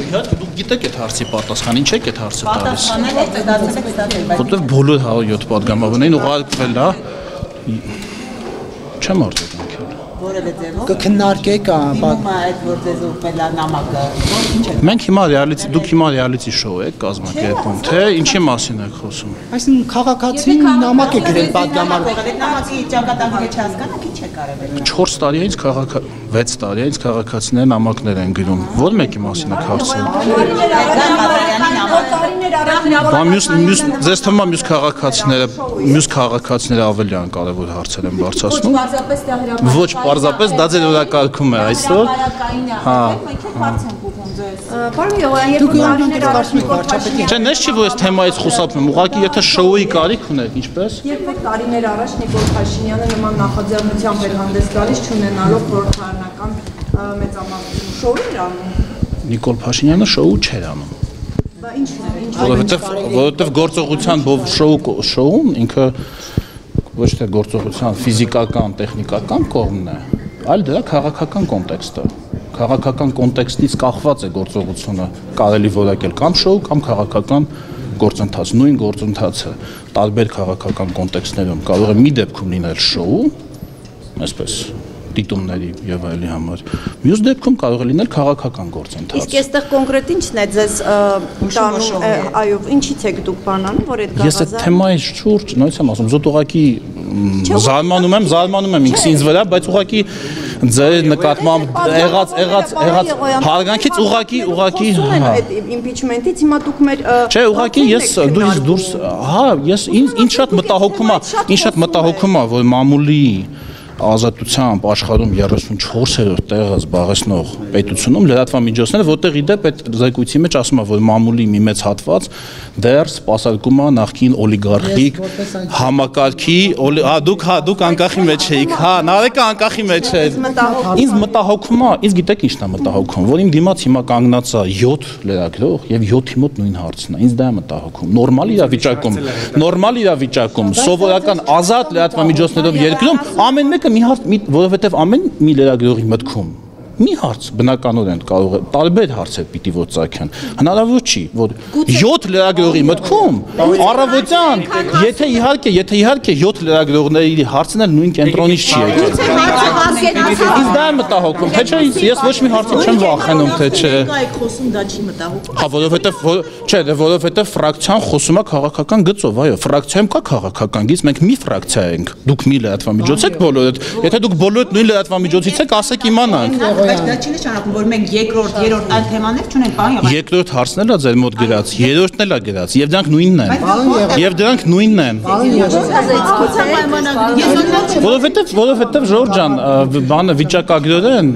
Իհարկե դուք գիտեք այդ հարցի պատասխան, ինչ եք այդ հարցը տալիս։ Որտեվ բոլոր 107 պատգամավորներին ուղարկվել է չեմ արձագանքել։ Որևէ ձևով կքննարկեք այդ որ ձեզ ուղղել է նամակը։ Մենք հիմա դուք հիմա ռեալիթի շոու եք կազմակերպում, թե ինչի մասին եք խոսում։ Այսինքն քաղաքացին նամակ է գրել պատգամավոր։ Այդ նամակի ճակատագիրը չհասկանաք, ինչ է կարևորը։ 4 տարի 6 տարի քաղաքացիներ նամակներ են գրում։ Որ մեկի մասին եք հարցնում։ Ձեզ թվում է մյուս քաղաքացիները ավելի անկարևոր հարցեր են բարձրացնում։ Ոչ, պարզապես դա ձեր օրակարգում է այսօր։ Հա։ Չէ, նես չի որ այս թեմայից խուսափում, ուղղակի եթե շոուի կարիք ունեք, ինչպես։ Երբեք տարիներ առաջ Նիկոլ Փաշինյանը նման նախաձեռնությամբ էր հանդես գալիս չունենալով խորհրդարանական մեծամասնություն շոու էր անում։ Նիկոլ Փաշինյանը շոու չէր անում։ Բա ինչն է։ Որովհետև գործողության շոուն ինքը ոչ թե գործողության ֆիզիկական, տեխնիկական կողմն է, այլ դրա քաղաքական կոնտեքստը։ Քաղաքական կոնտեքստից կախված է գործողությունը կարելի որակել կամ շոու կամ քաղաքական գործընթաց, նույն գործընթացը տարբեր քաղաքական կոնտեքստներում կարող է մի դեպքում լինել շոու, այսպես դիտումների եւ այլի համար։ Մյուս դեպքում կարող է լինել քաղաքական գործընթաց։ Իսկ այստեղ կոնկրետ ի՞նչն է ձեզ տանում, այո, ինչի՞ց եք դուք բանանում, որ այդ գաղազը։ Ես այդ թեմայի շուրջ նույնիսկ եմ ասում, զոտ ուղղակի զարմանում եմ ինքս ինձ վրա, բայց ուղղակի ձեր նկատմամբ եղած հարգանքից ուղղակի այդ իմպիչմենտից հիմա դուք մեր Չէ, ուղղակի դու դուրս, հա, ինձ շատ մտահոգում է, որ մամուլի ազատությամբ աշխարհում 34-րդ տեղը զբաղեցնող պետությունում լրատվամիջոցները, որտեղ իդեպ այդ զեկույցի մեջ ասում է, որ մամուլի մի մեծ հատված դեռ սպասարկում է նախկին օլիգարխիկ համակարգի, դուք անկախի մեջ էիք, հա, Նարեկը անկախի մեջ է։ Ինձ մտահոգում է, ինձ գիտեք ինչն է մտահոգում, որ իմ դիմաց հիմա կանգնած է 7 լրագրող եւ 7-ի մոտ նույն հարցն է։ Ինձ դա է մտահոգում։ Նորմալ իրավիճակում, սովորական ազատ լրատվամիջոցներով երկրում ամեն մեկը մի հարց, որովհետև ամեն մի լրագրողի մտքում մի հարց բնականորեն կարող է տարբեր հարցեր պիտի որ ծագեն հնարավոր չի որ 7 լրագրողի մտքում առավոտյան եթե իհարկե 7 լրագրողների հարցն էլ նույն կենտրոնից չի եկել ինձ դա է մտահոգում թե չէ ես ոչ մի հարցից չեմ վախենում թե չէ խոսում դա չի մտահոգում հա որովհետև ֆրակցիան խոսում է քաղաքական գծով այո ֆրակցիայում կա քաղաքական գիծ մենք մի ֆրակցիա ենք դուք մի լրատվամիջոց եք բոլորդ եթե դուք բոլորդ նույն լրատվամիջոցից եք ասեք իմանանք Բայց դա չի նշանակում, որ մենք երկրորդ, երրորդ այլ թեմաներ չունենք, պարոն Եղան։ Երկրորդ հարցն էլ է ձեր մոտ գրած, երրորդն էլ է գրած, եւ դրանք նույնն են։ Եվ դրանք նույնն են։ Որովհետեւ Ժորժ ջան, բանը վիճակագրորեն,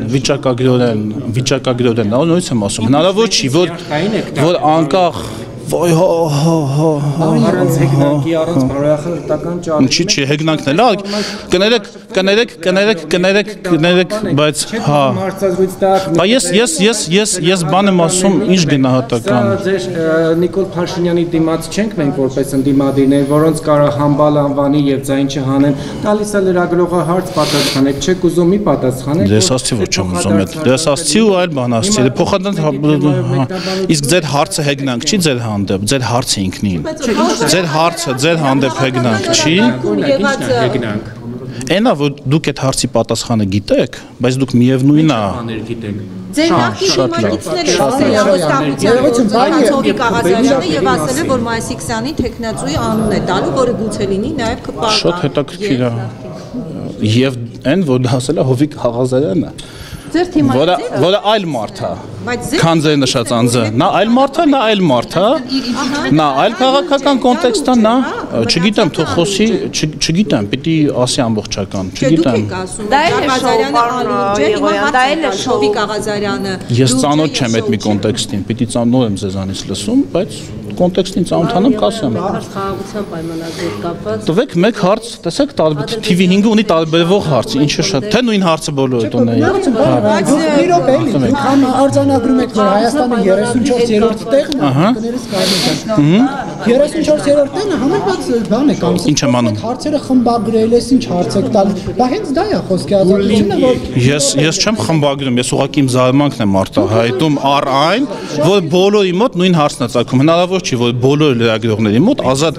նույնիսկ եմ ասում, հնարավոր չի, որ անկախ Ոյ առանց հեգնանքի առանց բարոյախաղական ճարի Չի հեգնանքն էլ կներեք բայց հա ես բան եմ ասում ինչ գնահատական Ձեր Նիկոլ Փաշինյանի դիմաց չենք մենք որպես ընդդիմադիրներ որոնց կարող համբալ անվանի եւ ձայն չհանեն տալիս է լրագրողը հարց պատասխանեք չեք ուզում մի պատասխանեք Դες ասացի որ չեմ ուզում այդ դες ասացի ու այլ բան ասացի փոխադարձ իսկ ձեր հարցը հեգնանք չի ձեր հանդեպ ձեր հարցը ինքնին ձեր հարցը ձեր հանդեպ հեգնանք չի հեգնանք Այնա որ դուք այդ հարցի պատասխանը գիտեք բայց դուք միևնույն է գիտեք Ձեր նախկին Ծովիկ Աղազարյանը եւ ասել է որ մայիսի 20-ին տեխնացուի անուն է տալու որը գուցե լինի նաեւ Շատ հետաքրքիր է եւ այն որ ասել է Հովիկ Աղազարյանը Որը այլ մարդ է Քան ձեր նշած անձը Նա այլ մարդ է Նա այլ քաղաքական կոնտեքստ է Նա չգիտեմ թող խոսի չգիտեմ պիտի ասի ամբողջական չգիտեմ Դա էլ է Շովիկ Աղազարյանը Ես ծանոթ չեմ այդ մի կոնտեքստին պիտի նոր եմ ձեզանից լսում բայց կոնտեքստին ծանոթանում կասեմ Խաղաղության պայմանագրով կապված Տվեք մեկ հարց տեսեք TV5-ը ունի տարբերվող հարց ինչը շատ թե նույն հարցը բոլորը ունեին Բայց մի րոպե էլի քան արձանագրում եք որ Հայաստանը 34-րդ տեղն է կներես կարելի է 34-րդն համեմատ բան է կամ Ինչ եմ անում։ Հարցերը խմբագրել ես, ինչ հարց եք տալ։ Դա հենց դա է խոսքի ազատությունը, որ Ես չեմ խմբագրում, ես ուղղակի իմ զարմանքն եմ արտահայտում առ այն, որ բոլորի մոտ նույն հարցն է ծագում։ Հնարավոր չի, որ բոլոր լրագրողների մոտ ազատ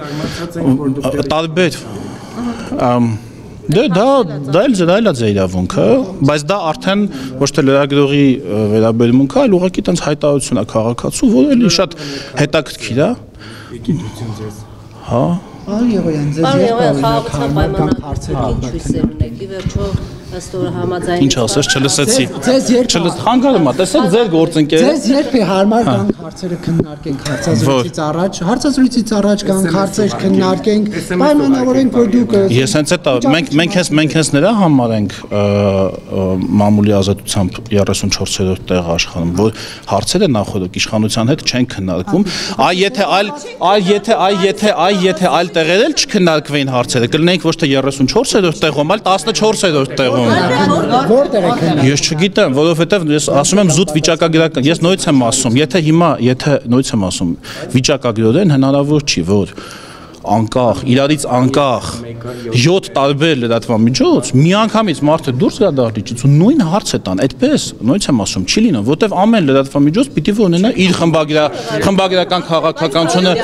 տարբեր դա էլ ձեր իրավունքը, բայց դա արդեն ոչ թե լրագրողի վերաբերմունք է, այլ ուղղակի տենց հայտարարություն է քաղաքացու, որը էլի շատ հետաքրքիր է։ Հա։ Եղոյան, Պարոն, խաղաղության պայմանագրի ինչ հույսեր ունեք, ի վերջո ըստ օրը համաձայն Ինչ ասես, չլսեցի։ Ձեզ երբ Խանգարում է, տեսեք ձեր գործընկերը։ Ձեզ երբ է հարմար գանք հարցերը քննարկենք հարցազրույցից առաջ գանք հարցեր քննարկենք, պայմանավորենք, որ դուք Ես հենց այդ մենք հենց նրա համար ենք մամուլի ազատությամբ 34-րդ տեղ աշխանում, որ հարցերը նախորդ իշխանության հետ չեն քննարկվում, եթե այլ տեղեր էլ չքննարկվեին հարցերը, կլինեինք ոչ թե 34-րդ տեղում, այլ 14-րդ տեղում։ որտեղ եք քննարկում։ Ես չգիտեմ, որովհետև ես ասում եմ զուտ վիճակագրական, ես նույնց եմ ասում, եթե նույնց եմ ասում, վիճակագրորեն հնարավոր չի, որ անկախ, իրարից անկախ 7 տարբեր լրատվամիջոց միանգամից մարդը դուրս գա դահլիճից ու նույն հարցը տան, այդպես նույնց եմ ասում, չի լինում, որտեվ ամեն լրատվամիջոց պիտի որ ունենա իր խմբագրական քաղաքականությունը։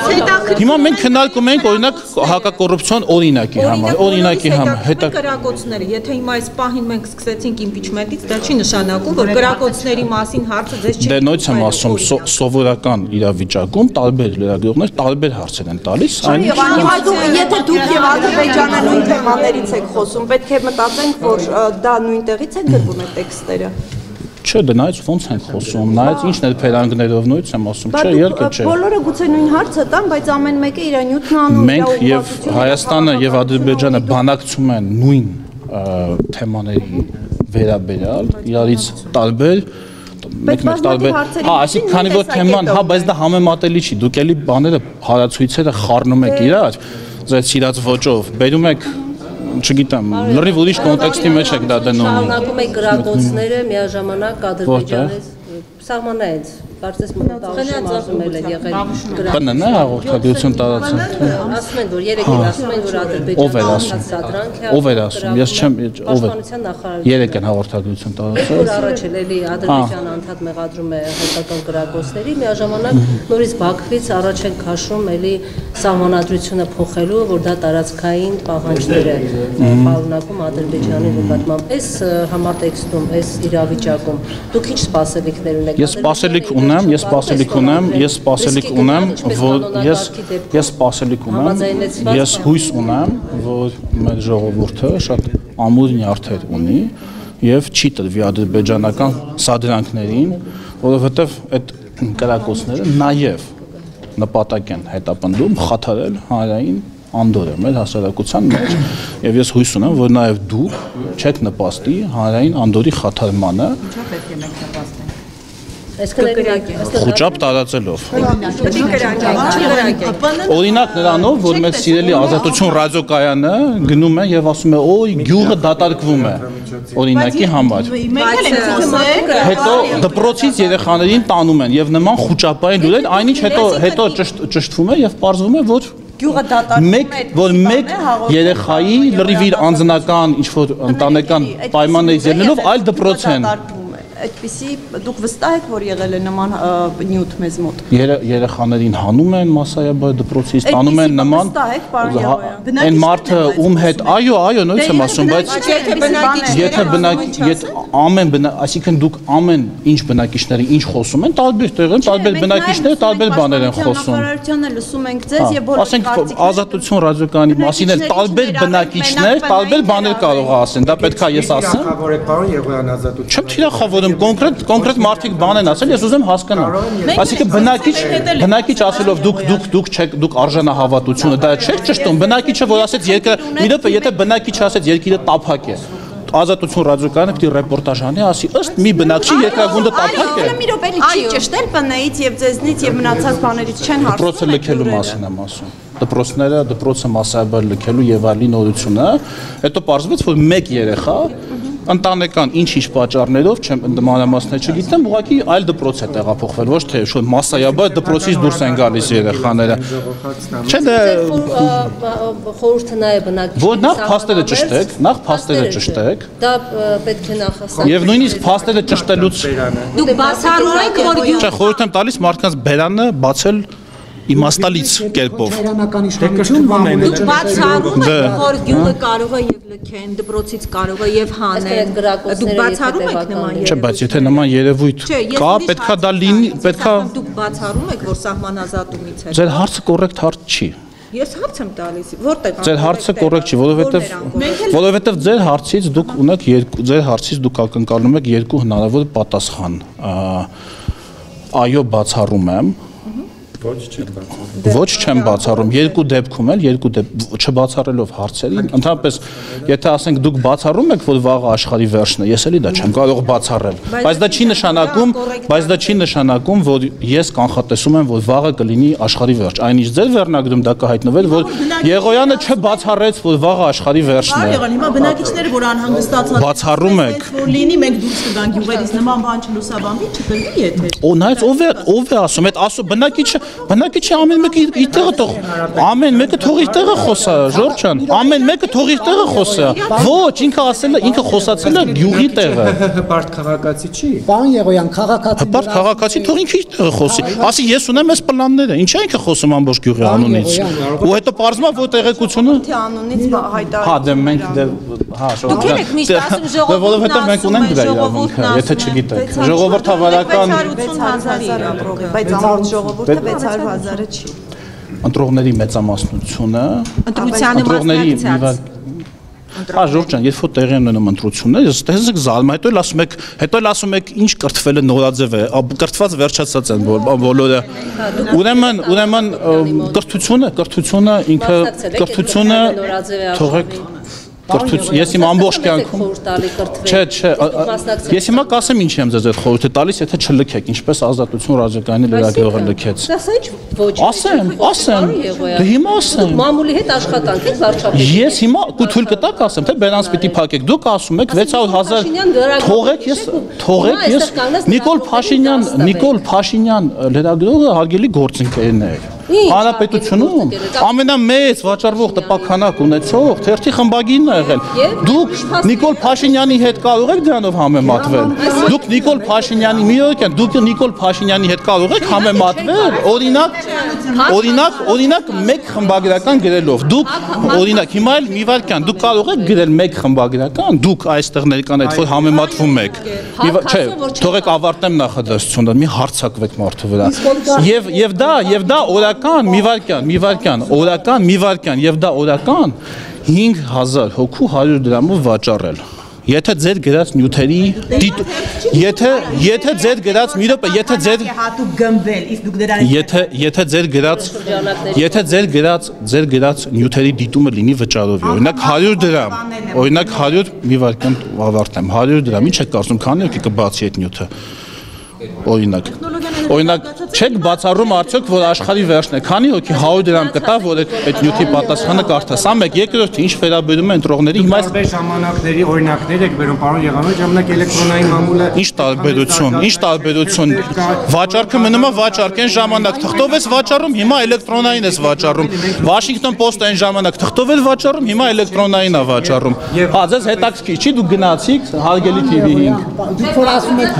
Հիմա մենք քննարկում ենք օրինակ հակակոռուպցիոն օրինակի համար, Կրակոցները, եթե հիմա այս պահին մենք սկսեցինք իմպիչմենտից, դա չի նշանակում, որ կրակոցների մասին հարցը ձեզ չի։ Դե նույնց եմ ասում, սովորական իրավիճակում տարբեր լրագրողներ տարբեր հարցեր են տալիս, Հիմա եթե դուք եւ Ադրբեջանը նույն թեմաներից եք խոսում, պետք է մտածենք, որ դա նույն տեղից են գրվում այդ տեքստերը։ Չէ, դրանից ոնց են խոսում, նայած ինչն է փերանգներով նույնց եմ ասում, չէ, ելքը չէ։ Բոլորը գուցե նույն հարցը տան, բայց ամեն մեկը իր նյութն անում։ Մենք եւ Հայաստանը եւ Ադրբեջանը բանակցում են նույն թեմաների վերաբերյալ, իրարից տարբեր մեկ տարբեր, հա, այսինքն քանի որ թեման, հա, բայց դա համեմատելի չի, դուք էլի բաները հարացույցերը խառնում եք իրար, ձեր սիրած ոճով, բերում եք, չգիտեմ, լրիվ ուրիշ կոնտեքստի մեջ եք դա դնում։ Շարունակում եք գրակոցները միաժամանակ Ադրբեջանից սահմանայից, կարծես մտահոգություն ասում են եղել Բնն է հաղորդագրություն տարածում։ Ասում են, որ երեքին ասում են, որ Ադրբեջանը սադրանք է։ Ով էր ասում, ես չեմ, ով է։ Պաշտպանության նախարարը։ Երեք են հաղորդագրություն տարածել։ Որ առաջ էլի Ադրբեջանը անդադ մեղադրում է հայկական գրակոցների, միաժամանակ նորից Բաքվից առաջ են քաշում էլի սահմանադրությունը փոխելու, որ դա տարածքային պահանջներ է պարունակում Ադրբեջանի նկատմամբ։ Այս համատեքստում, այս իրավիճակում դուք ինչ սպասելիքներ ունեք։ Ես սպասելիք ունեմ, որ ես հույս ունեմ, որ մեր ժողովուրդը շատ ամուր նյարդեր ունի եւ չի տրվի ադրբեջանական սադրանքներին, որովհետեւ այդ կրակոցները նաեւ նպատակ են հետապնդում խաթարել հանրային անդորը մեր հասարակության մեջ եւ ես հույս ունեմ, որ նաեւ դուք չեք նպաստի հանրային անդորի խաթարմանը խոճապ տարածելով։ Օրինակ նրանով, որ մեր սիրելի Ազատություն ռադիոկայանը գնում է եւ ասում է, «Օй, գյուղը դատարկվում է» օրինակի համար։ Հետո դպրոցից երեխաներին տանում են եւ նման խոճապային լուրեր, այնինչ հետո ճշտվում է եւ պարզվում է, որ Գյուղը դատարկվում է, մեկ երեխայի լրիվ իր անձնական ինչ-որ ընտանեկան պայմաններից ելնելով այլ դպրոց են։ Այդպիսի դուք վստահ եք, որ եղել է նման նյութ մեզ մոտ։ Երեխաներին հանում են մասսայաբար դպրոցից, տանում են նման այն մարդը ում հետ, այո, նույնց եմ ասում, բայց եթե այսինքն դուք ամեն ինչ բնակիչների ինչ խոսում են, տարբեր տեղերում տարբեր բնակիչները տարբեր բաներ են խոսում։ Նախարարությունը լսում ենք ձեզ եւ բոլոր ասենք Ազատություն ռադիոկայանի մասին էլ տարբեր բնակիչներ տարբեր բաներ կարող ասեն, դա պետք է ես ասեմ։ Չեմ թիրախավորում կոնկրետ մարդիկ բան են ասել, ես ուզում հասկանամ։ Այսինքն բնակիչ ասելով դուք արժանահավատությունը դա չեք ճշտում, բնակիչը որ ասեց երկրը, եթե բնակիչ ասեց երկիրը տափակ է, Ազատություն ռադիոկայանը պիտի ռեպորտաժ անի, ասի ըստ մի բնակչի երկրագունդը տափակ է։ Մի րոպե չի ճշտել ՊՆ-ից եւ ձեզնից եւ մնացած բաներից չեն հարցնում։ Դպրոցը լքելու մասին եմ ասում։ Դպրոցը մասսայաբար լքելու եւ այլի նորությունը, հետո պարզվեց, որ մեկ երեխա ընտանեկան ինչ-ինչ պատճառներով չեմ մանրամասներ չգիտեմ, ուղղակի այլ դպրոց է տեղափոխվել, ոչ թե շո մասսայաբար դպրոցից դուրս են գալիս երեխաները։ Չէ, դե խորհուրդը նա է բնակիչ։ Որ նախ փաստերը ճշտեք, Դա պետք է նախ ասել։ Եվ նույնիսկ փաստերը ճշտելուց Դուք բացառում եք, որ Չէ, խորհուրդ եմ տալիս մարդկանց բերանը բացել իմաստալից կերպով։ Հայրենական իշխանություն մամուլի դուք բացառում եք, որ գյուղը կարող է եւ լքեն, դպրոցից կարող է եւ հանեն։ Դուք բացառում եք նման երևույթ։ Չէ, բայց եթե նման երևույթ կա, պետքա դա լինի, պետքա Դուք բացառում եք, որ սահմանազատումից է։ Ձեր հարցը կոռեկտ հարց չի։ Ես հարց եմ տալիս, որտեղ Ձեր հարցը կոռեկտ չի, որովհետև ձեր հարցից դուք ակնկալում եք երկու հնարավոր պատասխան։ Այո, բացառում եմ։ Ոչ չեմ բացառում, երկու դեպքում էլ, չբացառելով հարցերին, ընդհանրապես, եթե ասենք դուք բացառում եք, որ վաղը աշխարհի վերջն է, ես էլի դա չեմ կարող բացառել, բայց դա չի նշանակում, որ ես կանխատեսում եմ, որ վաղը կլինի աշխարհի վերջ, այնինչ ձեր վերնագրում դա կհայտնվել, որ Եղոյանը չբացառեց, որ վաղը աշխարհի վերջն է։ Հիմա բնակիչները, որ անհանգստացած Բացառում եք, որ լինի մենք դուրս կգանք գյուղերից, նման բան չլուսաբանվի, չտրվի եթե։ Օ, նայած ով է ասում, այդ ասում բնակիչը ամեն մեկը իր տեղը թող, ամեն մեկը թող իր տեղը խոսա, Ժորժ ջան, ամեն մեկը թող իր տեղը խոսա։ Ոչ, ինքը խոսացել է գյուղի տեղը։ Հպարտ քաղաքացի չի։ Պարոն Եղոյան, քաղաքացի Հպարտ քաղաքացի թող ինքը իր տեղը խոսի։ Ասի ես ունեմ այս պլանները, ինչ է ինքը խոսում ամբողջ գյուղի անունից։ Ու հետո պարզվում է, որ տեղեկությունը Թե անունից հայտարարություն։ Հա, դե մենք Դուք եք միշտ ասում ժողովուրդն որովհետև մենք ունենք դրա իրավունքը, եթե չգիտեք։ Ժողովրդավարական 600,000 ապրող է, բայց ամբողջ ժողովուրդը 600,000-ը չի։ Ընտրողների մեծամասնությունը, ընտրությանը Հա, Ժորժ ջան, երբ որ տեղի ունենում ընտրություններ, ես զալում, հետո էլ ասում եք, ինչ կրթվելը նորաձև է, կրթված վերջացած են բոլորը։ Ուրեմն կրթությունը ինքը թողեք Ես իմ ամբողջ կյանքում Չէ, ես հիմա կասեմ ինչ եմ ձեզ այդ խորհուրդը տալիս, եթե չլքեք, ինչպես Ազատություն ռադիոկայանի լրագրողը լքեց։ Ասեմ, դե հիմա ասեմ։ Մամուլի հետ աշխատանք եք վարչապետի։ Ես հիմա թույլ կտակ ասեմ, թե բերանց պիտի փակեք։ Դուք ասում եք 600,000 թողեք, Նիկոլ Փաշինյան լրագրողը հարգելի գործընկերն է։ Հանրապետությունում ամենամեծ վաճառվող տպաքանակ ունեցող թերթի խմբագիրն է եղել։ Դուք Նիկոլ Փաշինյանի հետ կարող եք դրանով համեմատվել։ Դուք Նիկոլ Փաշինյանի հետ կարող եք համեմատվել, օրինակ մեկ խմբագրական գրելով։ Դուք օրինակ հիմա էլ մի վարքյան դուք կարող եք գրել մեկ խմբագրական, դուք այստեղ ներկան այդ որ համեմատվում եք։ Չէ, թողեք ավարտեմ նախադասությունը, մի հարցակվեք մարդու վրա։ Եվ դա օրական, մի վարքյան, եւ դա օրական 5,000 հոգու 100 դրամով վաճառել։ Եթե ձեր գրած նյութերի եթե ձեր գրած մի րոպե, հատուկ գնվել, իսկ դուք դրան եթե ձեր գրած նյութերի դիտումը լինի վճարովի, օրինակ 100 դրամ, օրինակ 100 մի վարքյան ավարտեմ, 100 դրամ, ինչ եք կարծում, քանի հոգի կբացի այդ նյութը։ Օրինակ, չեք բացառում արդյոք, որ աշխարհի վերջն է, քանի հոգի 100 դրամ կտա, որ այդ նյութի պատասխանը կարդա։ Սա մեկ, երկրորդը ինչ վերաբերում է ընտրողների, հիմա այս ժամանակների օրինակներ եք բերում, պարոն Եղանոյ, ժամանակ էլեկտրոնային մամուլը Ինչ տարբերություն։ Վաճառքը մնում է վաճառքեն ժամանակ, թղթով ես վաճառում, հիմա էլեկտրոնային ես վաճառում։ Washington Post-ը այն ժամանակ թղթով էր վաճառում, հիմա էլեկտրոնային է վաճառում։ Հա, ձեզ հետաքրքիր չի, դուք գնացիք հարգելի TV5։ Դուք որ ասում եք,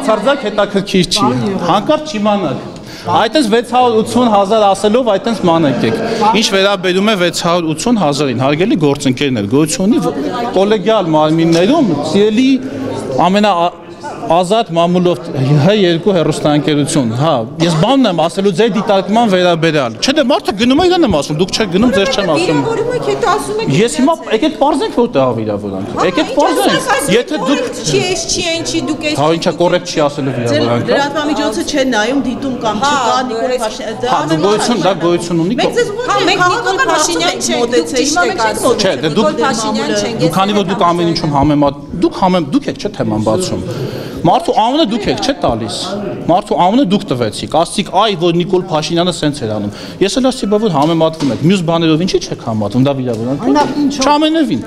Բացարձակ հետաքրքիր չի, հանկարծ չիմանաք։ Այդպես 680,000 ասելով այդպես մանեք եք։ Ինչ վերաբերում է 680,000-ին, հարգելի գործընկերներ, գոյություն ունի կոլեգիալ մարմիններում սիրելի ազատ մամուլով H2 հեռուստաընկերություն, հա, ես բանն եմ ասելու ձեր դիտարկման վերաբերյալ։ Չէ, դե մարդը գնում է իրան եմ ասում, դուք չեք գնում, ձեր չեմ ասում։ Վիրավորում եք, հետո ասում եք։ Ես հիմա եկեք պարզենք որտեղ է վիրավորանքը։ Եկեք պարզենք։ Եթե դուք չի, ինչի դուք ես։ Հա, ինչա կոռեկտ չի ասելու վիրավորանքը։ Լրատվամիջոցը չեն նայում, դիտում կամ չկա Նիկոլ Փաշինյան։ Հա, դա գոյություն ունի։ Մենք ձեզ ոնց ենք Նիկոլ Փաշինյան չենք մոտեցել, հիմա մենք չենք մոտեցել։ Չէ, դե դուք Փաշինյան չենք։ Դու քանի որ դուք ամեն ինչում դուք եք չէ թեման բացում։ Մարդու անունը դուք եք չէ տալիս։ Մարդու անունը դուք տվեցիք։ Ասցիք, այ որ Նիկոլ Փաշինյանը սենց էր անում։ Ես էլ ասացի, բա որ համեմատվում եք։ Մյուս բաներով ինչի՞ չեք համատում, դա վիրավորանք։ Չամենևին։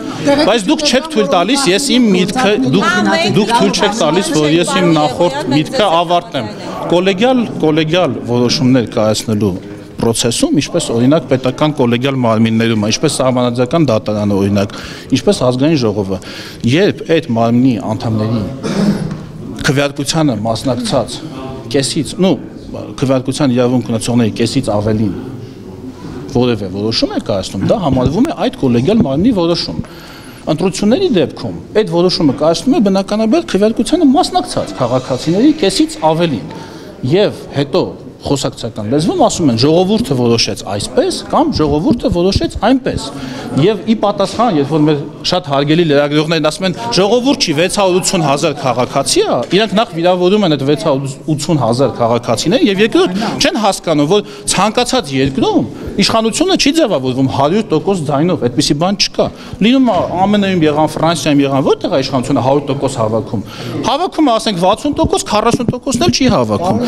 Բայց դուք չեք թույլ տալիս, ես իմ միտքը դուք թույլ չեք տալիս, որ ես իմ նախորդ միտքը ավարտեմ։ Կոլեգիալ որոշումներ կայացնելու process-ում, ինչպես օրինակ պետական կոլեգիալ մարմիններում, ինչպես սահմանադրական դատարանը օրինակ, ինչպես ազգային ժողովը, երբ այդ մարմնի անդամների քվեարկությանը մասնակցած կեսից, քվեարկության իրավունք ունեցողների կեսից ավելին որևէ որոշում է կայացնում, դա համարվում է այդ կոլեգիալ մարմնի որոշում։ Ընտրությունների դեպքում այդ որոշումը կայացնում է բնականաբար քվեարկությանը մասնակցած քաղաքացիների կեսից ավելին, եւ հետո խոսակցական լեզվում ասում են ժողովուրդը որոշեց այսպես կամ ժողովուրդը որոշեց այնպես եւ ի պատասխան երբ որ մեր շատ հարգելի լրագրողներն ասում են ժողովուրդի 680,000 քաղաքացի է իրանք նախ վիրավորում են այդ 680,000 քաղաքացիները եւ երկրորդ չեն հասկանում որ ցանկացած երկրում իշխանությունը չի ձևավորվում 100% ձայնով այդպիսի բան չկա լինում է ԱՄՆ-ում եղան Ֆրանսիայում եղան որտեղ է իշխանությունը 100% հավաքում ասենք 60% 40%-ն էլ չի հավաքում